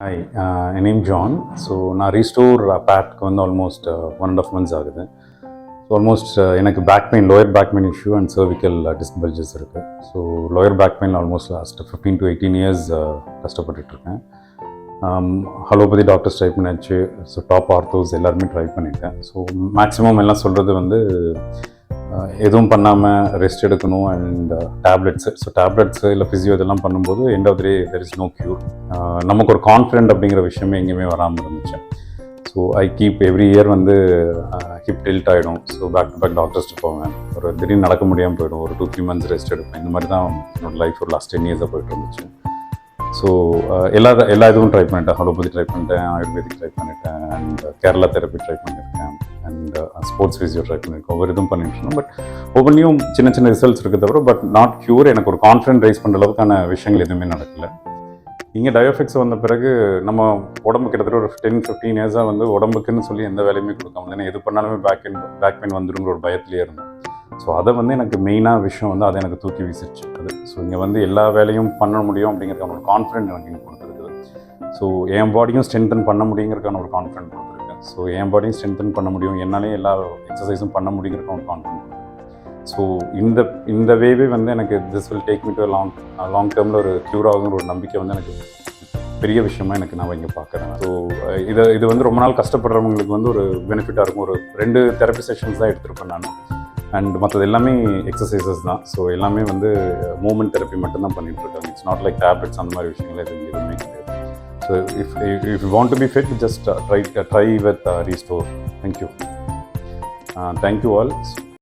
Hi, my name John. So நான் restore பேட்க்கு வந்து ஆல்மோஸ்ட் 1.5 months ஆகுது. ஸோ ஆல்மோஸ்ட் எனக்கு back pain, lower back pain issue and cervical disc bulges இருக்குது. So lower back pain almost last 15 to 18 years கஷ்டப்பட்டுட்ருக்கேன். Allopathy doctors try பண்ணியாச்சு. So top orthos எல்லாருமே try பண்ணியிருக்கேன். ஸோ மேக்ஸிமம் எல்லாம் சொல்கிறது வந்து எதுவும் பண்ணாமல் ரெஸ்ட் எடுக்கணும் அண்ட் டேப்லெட்ஸு. ஸோ டேப்லெட்ஸு இல்லை ஃபிசியோ இதெல்லாம் பண்ணும்போது end of the day there is no cure. நமக்கு ஒரு கான்ஃபிடென்ட் அப்படிங்கிற விஷயமே எங்கேயுமே வராமல் இருந்துச்சு. So I keep every year வந்து ஹிப் டில்ட் ஆகிடும். ஸோ பேக் டு பேக் டாக்டர்ஸ்ட்டு போவேன். ஒரு திடீர்னு நடக்க முடியாமல் போயிடும். ஒரு 2-3 months ரெஸ்ட் எடுப்பேன். இந்த மாதிரி தான் என்னோடய லைஃப் ஒரு லாஸ்ட் 10 years போயிட்டு இருந்துச்சு. ஸோ எல்லா இதுவும் ட்ரை பண்ணிட்டேன். ஹலோபதி ட்ரை பண்ணிட்டேன், ஆயுர்வேதிக் ட்ரை பண்ணிட்டேன், அண்ட் கேரளா தெரப்பி ட்ரை பண்ணியிருக்கேன், அண்ட் ஸ்போர்ட்ஸ் ஃபிசியோ ட்ரை பண்ணியிருக்கேன். ஒவ்வொரு இதுவும் பண்ணிட்டுருந்தோம். பட் ஒவ்வொன்றையும் சின்ன சின்ன ரிசல்ட்ஸ் இருக்குது தவிர பட் நாட் க்யூர். எனக்கு ஒரு கான்ஃபிடென்ட் ரைஸ் பண்ணுற அளவுக்கான விஷயங்கள் எதுவுமே நடக்கலை. இங்கே டயோஃபிக்ஸ் வந்த பிறகு நம்ம உடம்பு கிட்டத்தட்ட ஒரு 10-15 years வந்து உடம்புக்குன்னு சொல்லி எந்த வேலையுமே கொடுக்காம, ஏன்னா எது பண்ணாலுமே பேக் பெயின் வந்துடுங்கிற ஒரு பயத்திலே இருந்தேன். ஸோ அதை வந்து எனக்கு மெயினாக விஷயம் வந்து அதை எனக்கு தூக்கி வீசிடுச்சு அது. ஸோ இங்கே வந்து எல்லா வேலையும் பண்ண முடியும் அப்படிங்கிறதுக்கான ஒரு கான்ஃபிடென்ட் எனக்கு இங்கே கொடுத்துருக்குது. ஸோ என் பாடியும் ஸ்ட்ரென்தன் பண்ண முடியுங்கிறதுக்கான ஒரு கான்ஃபிடென்ட் கொடுத்துருக்கேன். ஸோ என் பாடியும் ஸ்ட்ரென்தன் பண்ண முடியும், என்னாலே எல்லா எக்ஸசைஸும் பண்ண முடியுங்கிறதுக்கான ஒரு கான்ஃபிடென்ட் கொடுத்துருக்கேன். ஸோ இந்த வேவே வந்து எனக்கு this will take me to long டேர்மில் ஒரு க்யூர் ஆகுங்கிற ஒரு நம்பிக்கை வந்து எனக்கு பெரிய விஷயமா எனக்கு நான் இங்கே பார்க்குறேன். ஸோ இது வந்து ரொம்ப நாள் கஷ்டப்படுறவங்களுக்கு வந்து ஒரு பெனிஃபிட்டாக இருக்கும். ஒரு 2 தெரப்பி செஷன்ஸ் தான் எடுத்திருப்பேன் நான். அண்ட் மற்றது எல்லாமே எக்ஸசைசஸ் தான். ஸோ எல்லாமே வந்து மூமெண்ட் தெரப்பி மட்டும்தான் பண்ணிகிட்ருக்கேன். இட்ஸ் நாட் லைக் டேப்லெட்ஸ் அந்த மாதிரி விஷயங்கள் எதுவுமே கிடையாது. So if you want to be fit, just try with restore. Thank you all.